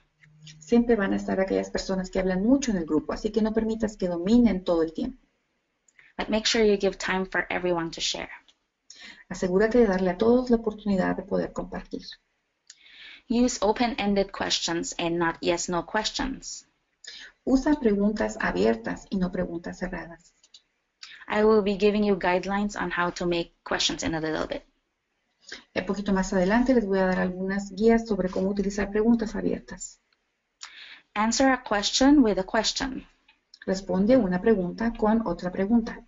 Siempre van a estar aquellas personas que hablan mucho en el grupo, así que no permitas que dominen todo el tiempo. But make sure you give time for everyone to share. Asegúrate de darle a todos la oportunidad de poder compartir. Use open-ended questions and not yes-no questions. Usa preguntas abiertas y no preguntas cerradas. I will be giving you guidelines on how to make questions in a little bit. Un poquito más adelante les voy a dar algunas guías sobre cómo utilizar preguntas abiertas. Answer a question with a question. Responde una pregunta con otra pregunta.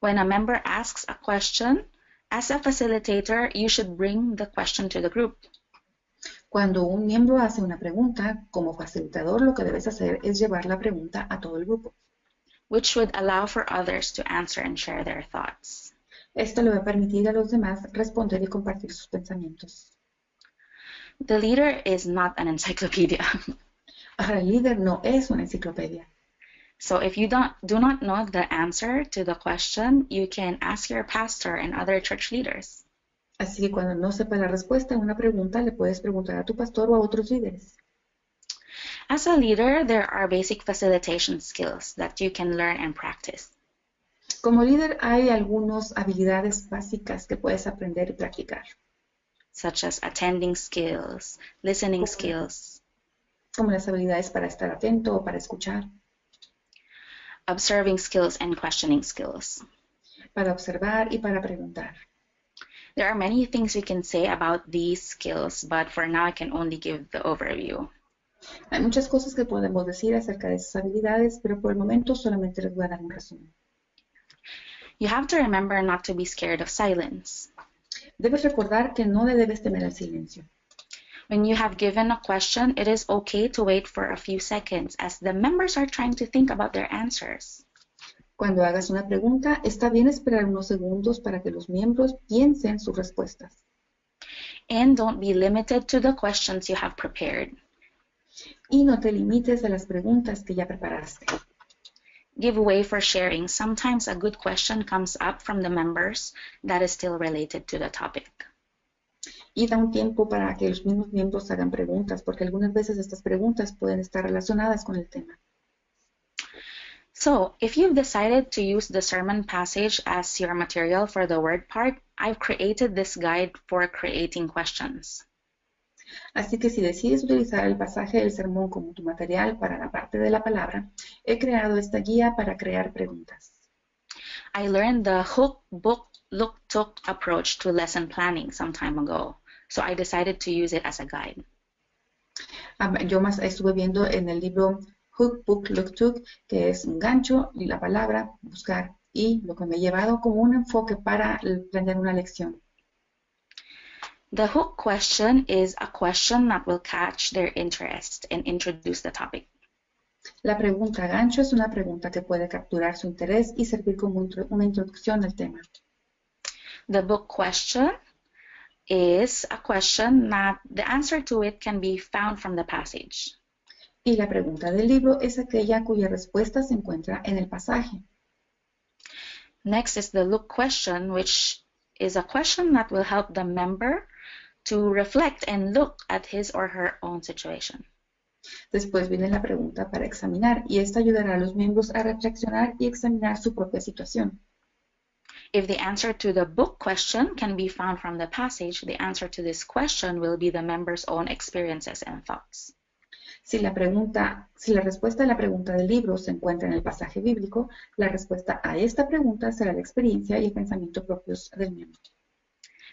When a member asks a question, as a facilitator, you should bring the question to the group. Cuando un miembro hace una pregunta, como facilitador lo que debes hacer es llevar la pregunta a todo el grupo. Which would allow for others to answer and share their thoughts. Esto le va a permitir a los demás responder y compartir sus pensamientos. The leader is not an encyclopedia. Ahora, el líder no es una enciclopedia. So if you do not know the answer to the question, you can ask your pastor and other church leaders. Así que cuando no sepa la respuesta a una pregunta, le puedes preguntar a tu pastor o a otros líderes. As a leader, there are basic facilitation skills that you can learn and practice. Como líder hay algunas habilidades básicas que puedes aprender y practicar, Such as attending skills, listening skills, como las habilidades para estar atento o para escuchar, observing skills, and questioning skills. para observar y para preguntar. There are many things we can say about these skills, but for now I can only give the overview. Hay muchas cosas que podemos decir acerca de esas habilidades, pero por el momento solamente les voy a dar un resumen. You have to remember not to be scared of silence. Debes recordar que no le debes temer al silencio. When you have given a question, it is okay to wait for a few seconds as the members are trying to think about their answers. Cuando hagas una pregunta, está bien esperar unos segundos para que los miembros piensen sus respuestas. And don't be limited to the questions you have prepared. Y no te limites a las preguntas que ya preparaste. Give way for sharing. Sometimes a good question comes up from the members that is still related to the topic. Y da un tiempo para que los mismos miembros hagan preguntas, porque algunas veces estas preguntas pueden estar relacionadas con el tema. So, if you've decided to use the sermon passage as your material for the word part, I've created this guide for creating questions. Así que si decides utilizar el pasaje del sermón como tu material para la parte de la palabra, he creado esta guía para crear preguntas. I learned the hook, book, look, took approach to lesson planning some time ago, so I decided to use it as a guide. Yo más estuve viendo en el libro Hook, Book, Look, Took, que es un gancho y la palabra, buscar, y lo que me he llevado como un enfoque para aprender una lección. The hook question is a question that will catch their interest and introduce the topic. La pregunta gancho es una pregunta que puede capturar su interés y servir como una introducción al tema. The book question is a question that the answer to it can be found from the passage. Y la pregunta del libro es aquella cuya respuesta se encuentra en el pasaje. Next is the look question, which is a question that will help the member to reflect and look at his or her own situation. Después viene la pregunta para examinar y esta ayudará a los miembros a reflexionar y examinar su propia situación. If the answer to the book question can be found from the passage, the answer to this question will be the member's own experiences and thoughts. Si la respuesta a la pregunta del libro se encuentra en el pasaje bíblico, la respuesta a esta pregunta será la experiencia y el pensamiento propios del miembro.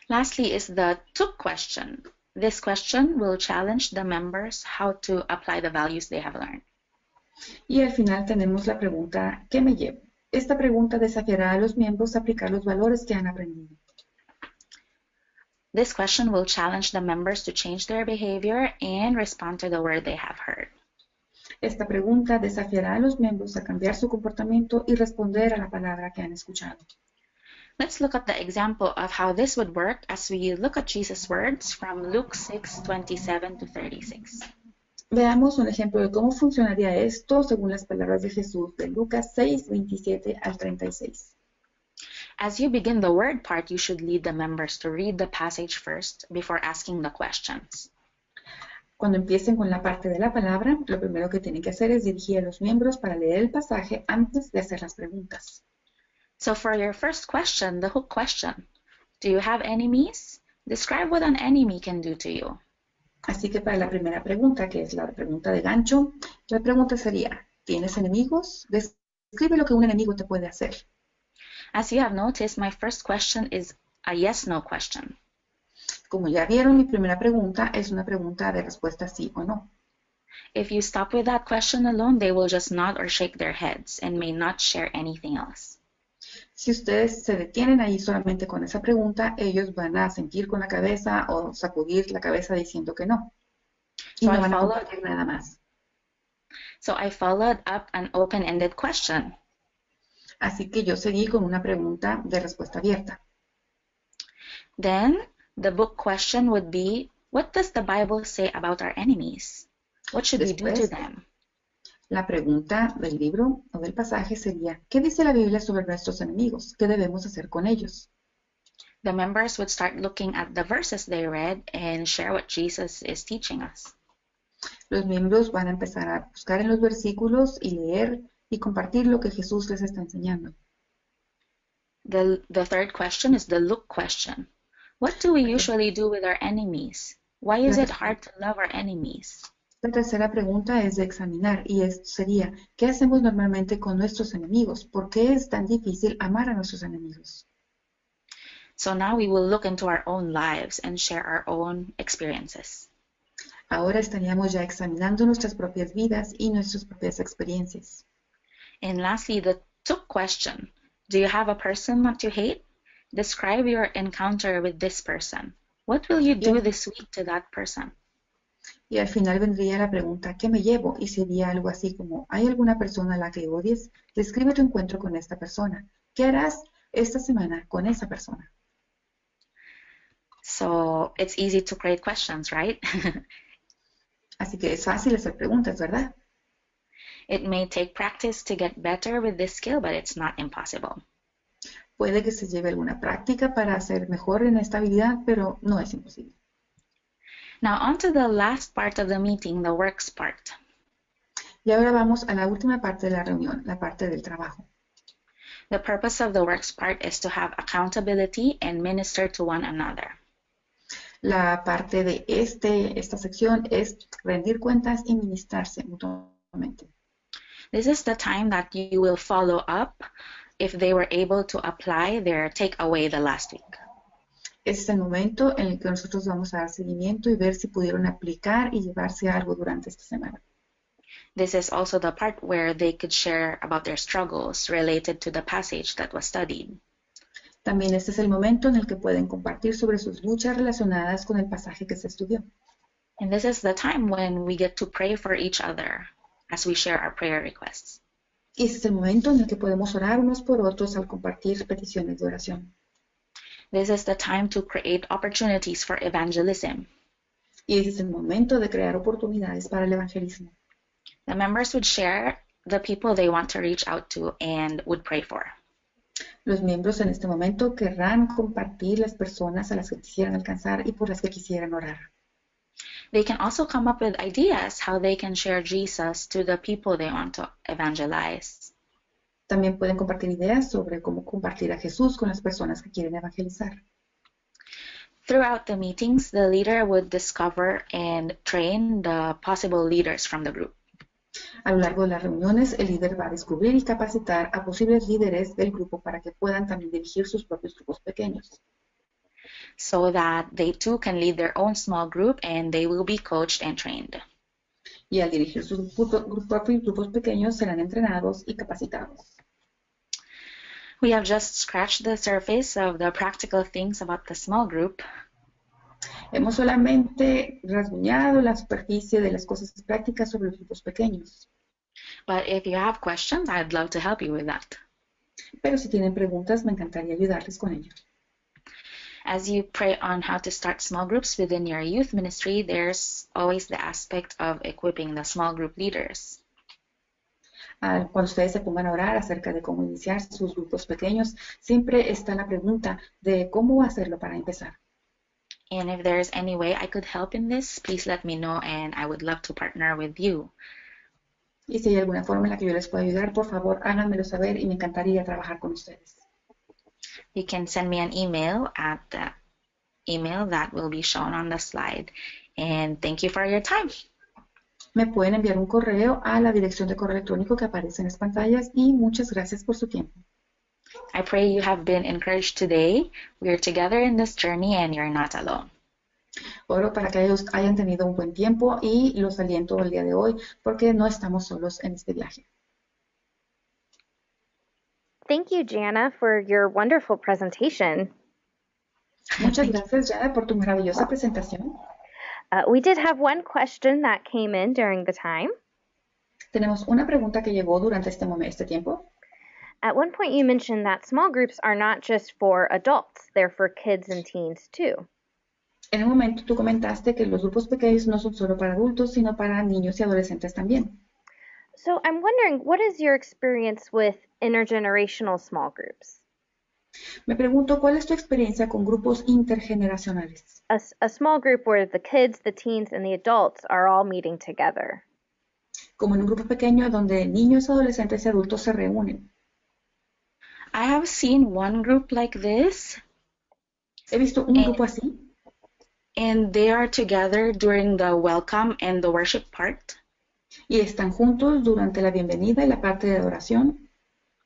Lastly is the took question. This question will challenge the members how to apply the values they have learned. Y al final tenemos la pregunta ¿qué me llevo? Esta pregunta desafiará a los miembros a aplicar los valores que han aprendido. This question will challenge the members to change their behavior and respond to the word they have heard. Esta pregunta desafiará a los miembros a cambiar su comportamiento y responder a la palabra que han escuchado. Let's look at the example of how this would work as we look at Jesus' words from Luke 6:27 to 36. Veamos un ejemplo de cómo funcionaría esto según las palabras de Jesús de Lucas 6:27 al 36. As you begin the word part, you should lead the members to read the passage first before asking the questions. Cuando empiecen con la parte de la palabra, lo primero que tienen que hacer es dirigir a los miembros para leer el pasaje antes de hacer las preguntas. So for your first question, the hook question, do you have enemies? Describe what an enemy can do to you. Así que para la primera pregunta, que es la pregunta de gancho, la pregunta sería, ¿tienes enemigos? Describe lo que un enemigo te puede hacer. As you have noticed, my first question is a yes-no question. Como ya vieron, mi primera pregunta es una pregunta de respuesta sí o no. If you stop with that question alone, they will just nod or shake their heads and may not share anything else. Si ustedes se detienen ahí solamente con esa pregunta, ellos van a sentir con la cabeza o sacudir la cabeza diciendo que no. Y no van a compartir nada más. So I followed up an open-ended question. Así que yo seguí con una pregunta de respuesta abierta. Then the book question would be, what does the Bible say about our enemies? What should we do to them? La pregunta del libro o del pasaje sería, ¿qué dice la Biblia sobre nuestros enemigos? ¿Qué debemos hacer con ellos? The members would start looking at the verses they read and share what Jesus is teaching us. Los miembros van a empezar a buscar en los versículos y leer y compartir lo que Jesús les está enseñando. The third question is the look question. What do we usually do with our enemies? Why is it hard to love our enemies? La tercera pregunta es de examinar y sería, ¿qué hacemos normalmente con nuestros enemigos? ¿Por qué es tan difícil amar a nuestros enemigos? So now we will look into our own lives and share our own experiences. Ahora estaríamos ya examinando nuestras propias vidas y nuestras propias experiencias. And lastly, the took question. Do you have a person that you hate? Describe your encounter with this person. What will you do this week to that person? Y al final vendría la pregunta, ¿qué me llevo? Y sería algo así como, ¿hay alguna persona a la que odies? Describe tu encuentro con esta persona. ¿Qué harás esta semana con esa persona? So it's easy to create questions, right? Así que es fácil hacer preguntas, ¿verdad? It may take practice to get better with this skill, but it's not impossible. Puede que se lleve alguna práctica para hacer mejor en esta habilidad, pero no es imposible. Now on to the last part of the meeting, the works part. Y ahora vamos a la última parte de la reunión, la parte del trabajo. The purpose of the works part is to have accountability and minister to one another. La parte de esta sección es rendir cuentas y ministrarse mutuamente. This is the time that you will follow up if they were able to apply their takeaway the last week. Este es el momento en el que nosotros vamos a dar seguimiento y ver si pudieron aplicar y llevarse algo durante esta semana. This is also the part where they could share about their struggles related to the passage that was studied. También este es el momento en el que pueden compartir sobre sus luchas relacionadas con el pasaje que se estudió. And this is the time when we get to pray for each other as we share our prayer requests. Y este es el momento en el que podemos orar unos por otros al compartir peticiones de oración. This is the time to create opportunities for evangelism. Y ese es el momento de crear oportunidades para el evangelismo. The members would share the people they want to reach out to and would pray for. Los miembros en este momento querrán compartir las personas a las que quisieran alcanzar y por las que quisieran orar. They can also come up with ideas how they can share Jesus to the people they want to evangelize. También pueden compartir ideas sobre cómo compartir a Jesús con las personas que quieren evangelizar. Throughout the meetings, the leader would discover and train the possible leaders from the group. A lo largo de las reuniones, el líder va a descubrir y capacitar a posibles líderes del grupo para que puedan también dirigir sus propios grupos pequeños. so that they too can lead their own small group and they will be coached and trained. Y al dirigir sus grupos pequeños serán entrenados y capacitados. We have just scratched the surface of the practical things about the small group. Hemos solamente rasguñado la superficie de las cosas prácticas sobre los grupos pequeños. But if you have questions, I'd love to help you with that. Pero si tienen preguntas, me encantaría ayudarles con ello. As you pray on how to start small groups within your youth ministry, there's always the aspect of equipping the small group leaders. Cuando ustedes se pongan a orar acerca de cómo iniciar sus grupos pequeños, siempre está la pregunta de cómo hacerlo para empezar. And if there's any way I could help in this, please let me know and I would love to partner with you. Y si hay alguna forma en la que yo les pueda ayudar, por favor, háganmelo saber y me encantaría trabajar con ustedes. You can send me an email at the email that will be shown on the slide. And thank you for your time. Me pueden enviar un correo a la dirección de correo electrónico que aparece en las pantallas y muchas gracias por su tiempo. I pray you have been encouraged today. We're together in this journey and you're not alone. Oro para que ellos hayan tenido un buen tiempo y los aliento el día de hoy porque no estamos solos en este viaje. Thank you, Jana, for your wonderful presentation. Muchas gracias, Jana, por tu maravillosa presentación. We did have one question that came in during the time. Tenemos una pregunta que llegó durante este tiempo. At one point you mentioned that small groups are not just for adults, they're for kids and teens too. En un momento tú comentaste que los grupos pequeños no son solo para adultos, sino para niños y adolescentes también. So I'm wondering, what is your experience with intergenerational small groups? Me pregunto, ¿cuál es tu experiencia con grupos intergeneracionales? A small group where the kids, the teens, and the adults are all meeting together. Como en un grupo pequeño donde niños, adolescentes y adultos se reúnen. I have seen one group like this. He visto un grupo así. And they are together during the welcome and the worship part. Y están juntos durante la bienvenida y la parte de adoración.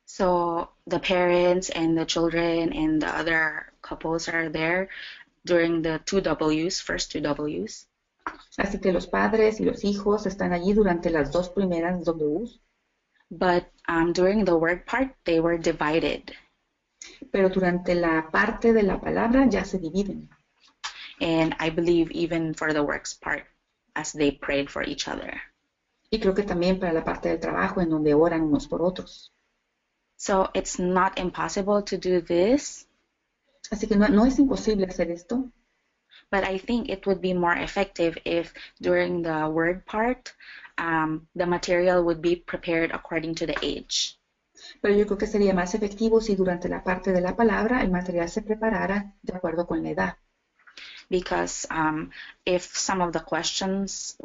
So the parents and the children and the other couples are there during the first two W's. Así que los padres y los hijos están allí durante las dos primeras W's. But during the word part, they were divided. Pero durante la parte de la palabra ya se dividen. And I believe even for the works part, as they prayed for each other. Y creo que también para la parte del trabajo en donde oran unos por otros. So it's not impossible to do this. Así que no es imposible hacer esto. But I think it would be more effective if during the word part, the material would be prepared according to the age. Pero yo creo que sería más efectivo si durante la parte de la palabra el material se preparara de acuerdo con la edad. Because if some of the questions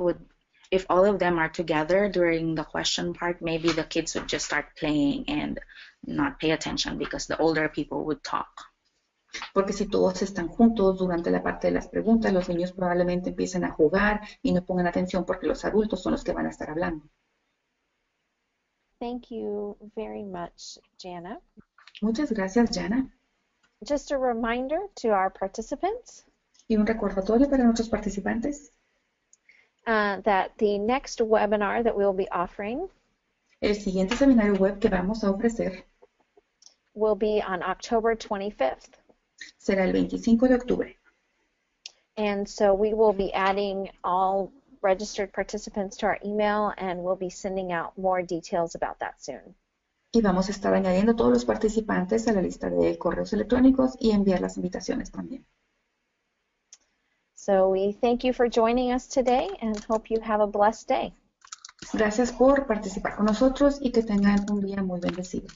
if all of them are together during the question part, maybe the kids would just start playing and not pay attention because the older people would talk. Porque si todos están juntos durante la parte de las preguntas, los niños probablemente empiecen a jugar y no pongan atención porque los adultos son los que van a estar hablando. Thank you very much, Jana. Muchas gracias, Jana. Just a reminder to our participants Y un recordatorio para nuestros participantes. That the next webinar that we will be offering El siguiente seminario web que vamos a ofrecer will be on October 25th. será el 25 de octubre. And so we will be adding all registered participants to our email and we'll be sending out more details about that soon. Y vamos a estar añadiendo todos los participantes a la lista de correos electrónicos y enviar las invitaciones también. So we thank you for joining us today and hope you have a blessed day. Gracias por participar con nosotros y que tengan un día muy bendecido.